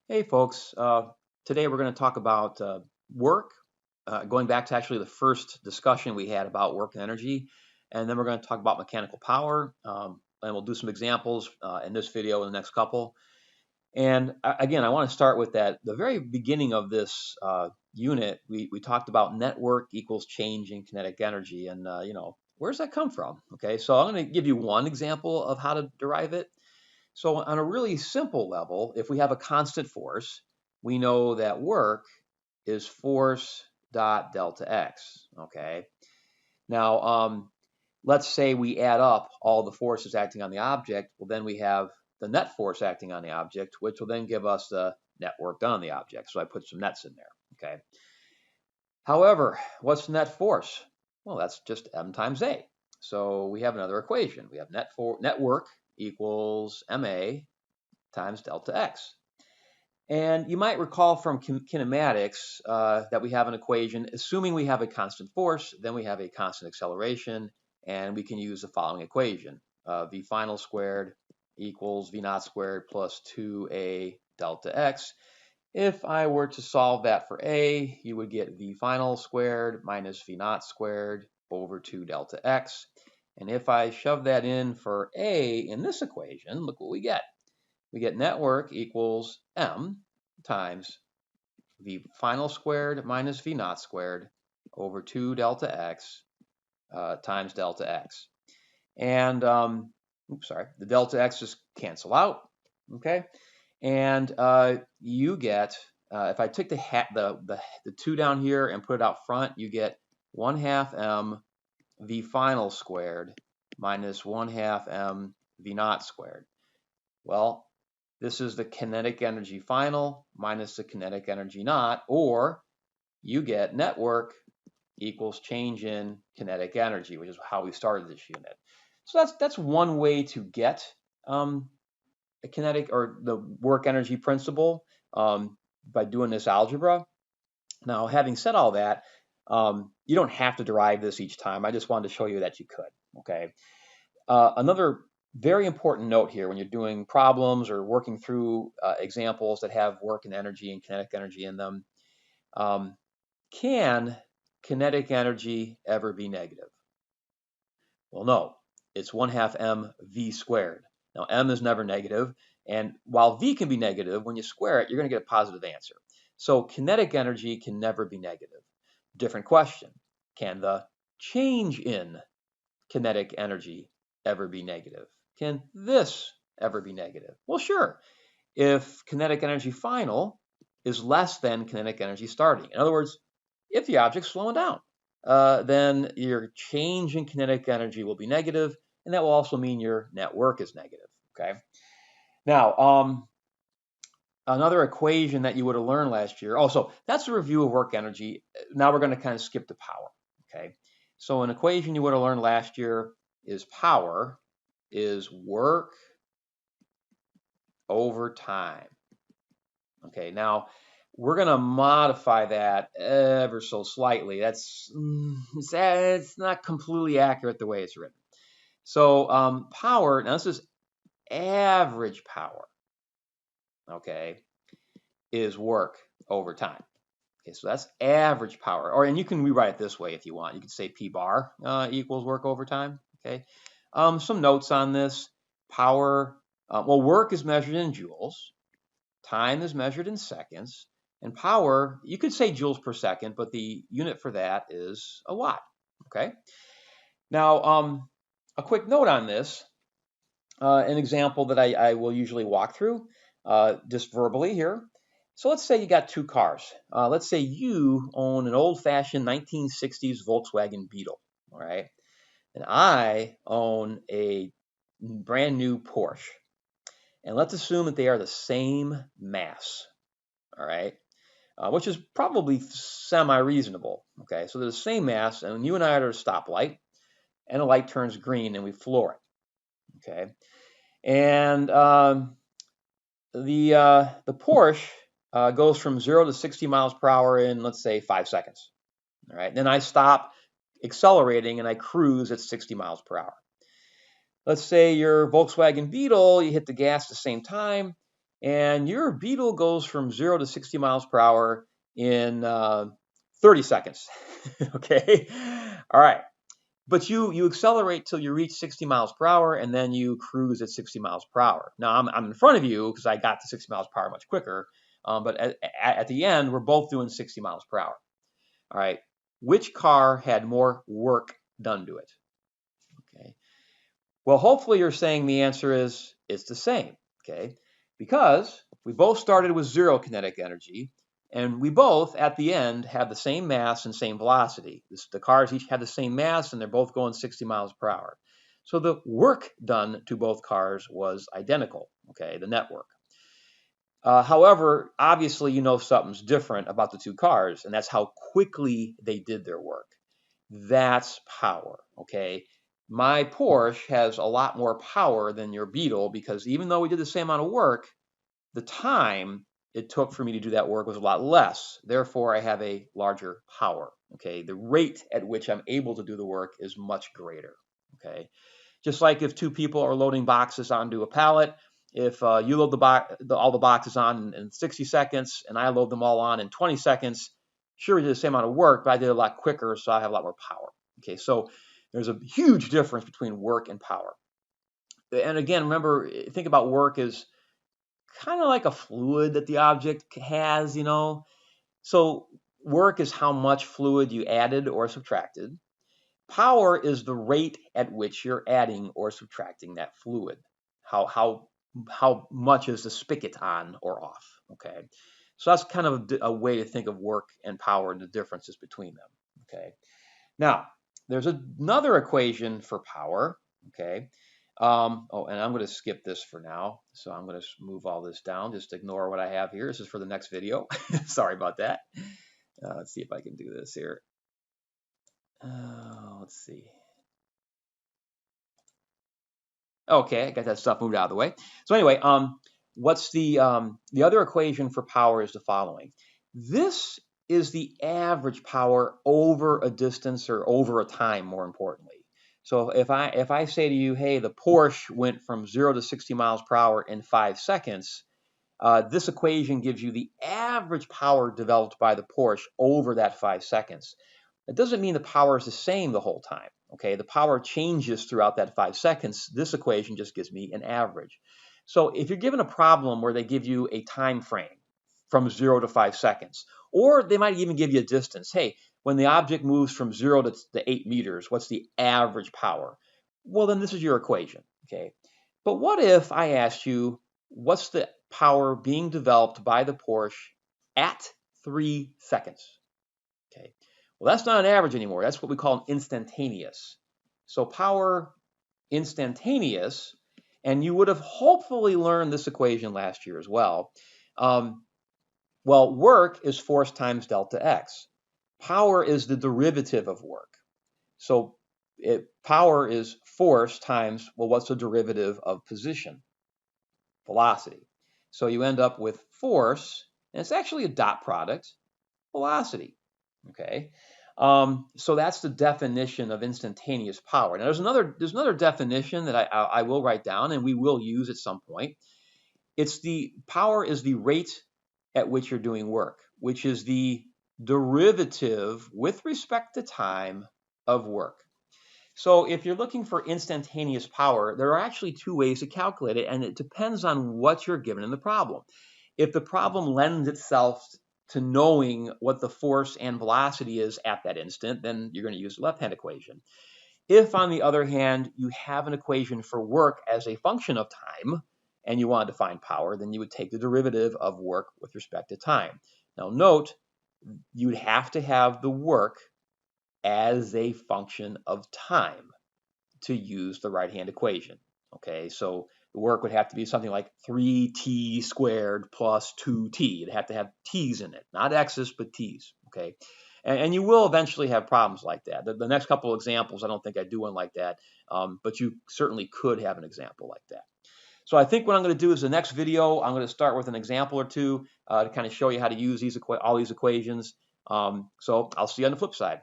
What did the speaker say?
Hey folks, today we're going to talk about work, going back to actually the first discussion we had about work and energy, and then we're going to talk about mechanical power, and we'll do some examples in this video and the next couple. And again, I want to start with that. The very beginning of this unit, we talked about network equals change in kinetic energy, and where's that come from? Okay, so I'm going to give you one example of how to derive it. So on a really simple level, if we have a constant force, we know that work is force dot delta x. Okay. Now, let's say we add up all the forces acting on the object. Well, then we have the net force acting on the object, which will then give us the net work done on the object. So I put some nets in there. Okay. However, what's net force? Well, that's just m times a. So we have another equation. We have net work equals ma times delta x. And you might recall from kinematics that we have an equation, assuming we have a constant force, then we have a constant acceleration, and we can use the following equation. V final squared equals V naught squared plus 2a delta x. If I were to solve that for a, you would get V final squared minus V naught squared over 2 delta x. And if I shove that in for a in this equation, look what we get. We get network equals m times v final squared minus v naught squared over 2 delta x times delta x. And, the delta x's cancel out, okay? And you get, if I took the 2 down here and put it out front, you get 1/2 m v final squared minus 1/2 m v naught squared. Well, this is the kinetic energy final minus the kinetic energy naught, or you get network equals change in kinetic energy, which is how we started this unit. So that's one way to get a kinetic or the work energy principle by doing this algebra. Now, having said all that, you don't have to derive this each time. I just wanted to show you that you could. Okay. Another very important note here when you're doing problems or working through examples that have work and energy and kinetic energy in them. Can kinetic energy ever be negative? Well, no, it's 1/2 mv squared. Now, m is never negative, and while v can be negative, when you square it, you're going to get a positive answer. So kinetic energy can never be negative. Different question. Can the change in kinetic energy ever be negative? Can this ever be negative? Well, sure. If kinetic energy final is less than kinetic energy starting. In other words, if the object's slowing down, then your change in kinetic energy will be negative, and that will also mean your net work is negative. Okay. Now, another equation that you would have learned last year. Oh, so that's a review of work energy. Now we're going to kind of skip to power. Okay. So an equation you would have learned last year is power is work over time. Okay, now we're going to modify that ever so slightly. It's not completely accurate the way it's written. So power, now this is average power, okay, is work over time. Okay, so that's average power. And you can rewrite it this way if you want. You can say P bar equals work over time. Okay. Some notes on this. Power, well, work is measured in joules. Time is measured in seconds. And power, you could say joules per second, but the unit for that is a watt. Okay. Now, a quick note on this. An example that I will usually walk through just verbally here. So let's say you got two cars. Let's say you own an old-fashioned 1960s Volkswagen Beetle, all right? And I own a brand new Porsche. And let's assume that they are the same mass, all right? Which is probably semi-reasonable, okay? So they're the same mass, and you and I are at a stoplight, and the light turns green, and we floor it, okay? And the Porsche goes from 0 to 60 miles per hour in, let's say, 5 seconds. All right. Then I stop accelerating and I cruise at 60 miles per hour. Let's say your Volkswagen Beetle, you hit the gas at the same time, and your Beetle goes from 0 to 60 miles per hour in 30 seconds. Okay, all right. But you accelerate till you reach 60 miles per hour, and then you cruise at 60 miles per hour. Now I'm in front of you because I got to 60 miles per hour much quicker. But at the end, we're both doing 60 miles per hour. All right. Which car had more work done to it? Okay. Well, hopefully you're saying the answer is it's the same. Okay. Because we both started with 0 kinetic energy, and we both, at the end, have the same mass and same velocity. The cars each have the same mass, and they're both going 60 miles per hour. So the work done to both cars was identical, okay, the net work. However, obviously, you know something's different about the two cars, and that's how quickly they did their work. That's power, okay? My Porsche has a lot more power than your Beetle because even though we did the same amount of work, the time it took for me to do that work was a lot less. Therefore, I have a larger power, okay? The rate at which I'm able to do the work is much greater, okay? Just like if two people are loading boxes onto a pallet, if you load all the boxes on in 60 seconds and I load them all on in 20 seconds, sure, we did the same amount of work, but I did it a lot quicker, so I have a lot more power. Okay, so there's a huge difference between work and power. And again, remember, think about work as kind of like a fluid that the object has, you know. So work is how much fluid you added or subtracted. Power is the rate at which you're adding or subtracting that fluid. How much is the spigot on or off? Okay, so that's kind of a way to think of work and power and the differences between them. Okay, now there's another equation for power. Okay, oh, and I'm going to skip this for now, so I'm going to move all this down. Just ignore what I have here. This is for the next video. Sorry about that. Let's see if I can do this here. Let's see. Okay, I got that stuff moved out of the way. So anyway, what's the other equation for power is the following. This is the average power over a distance or over a time, more importantly. So if I say to you, hey, the Porsche went from 0 to 60 miles per hour in 5 seconds, this equation gives you the average power developed by the Porsche over that 5 seconds. It doesn't mean the power is the same the whole time. Okay, the power changes throughout that 5 seconds. This equation just gives me an average. So if you're given a problem where they give you a time frame from 0 to 5 seconds, or they might even give you a distance. Hey, when the object moves from 0 to 8 meters, what's the average power? Well, then this is your equation. Okay, but what if I asked you, what's the power being developed by the Porsche at 3 seconds? Okay. Well, that's not an average anymore. That's what we call an instantaneous. So power instantaneous, and you would have hopefully learned this equation last year as well. Well, work is force times delta x. Power is the derivative of work. So power is force times, well, what's the derivative of position? Velocity. So you end up with force, and it's actually a dot product, velocity. Okay, so that's the definition of instantaneous power. Now there's another definition that I will write down and we will use at some point. It's the power is the rate at which you're doing work, which is the derivative with respect to time of work. So if you're looking for instantaneous power, there are actually two ways to calculate it, and it depends on what you're given in the problem. If the problem lends itself to knowing what the force and velocity is at that instant, then you're going to use the left-hand equation. If, on the other hand, you have an equation for work as a function of time, and you want to find power, then you would take the derivative of work with respect to time. Now note, you'd have to have the work as a function of time to use the right-hand equation. Okay, so the work would have to be something like 3t squared plus 2t. It'd have to have t's in it, not x's, but t's. Okay, and you will eventually have problems like that. The next couple of examples, I don't think I do one like that, but you certainly could have an example like that. So I think what I'm going to do is the next video, I'm going to start with an example or two to kind of show you how to use all these equations. So I'll see you on the flip side.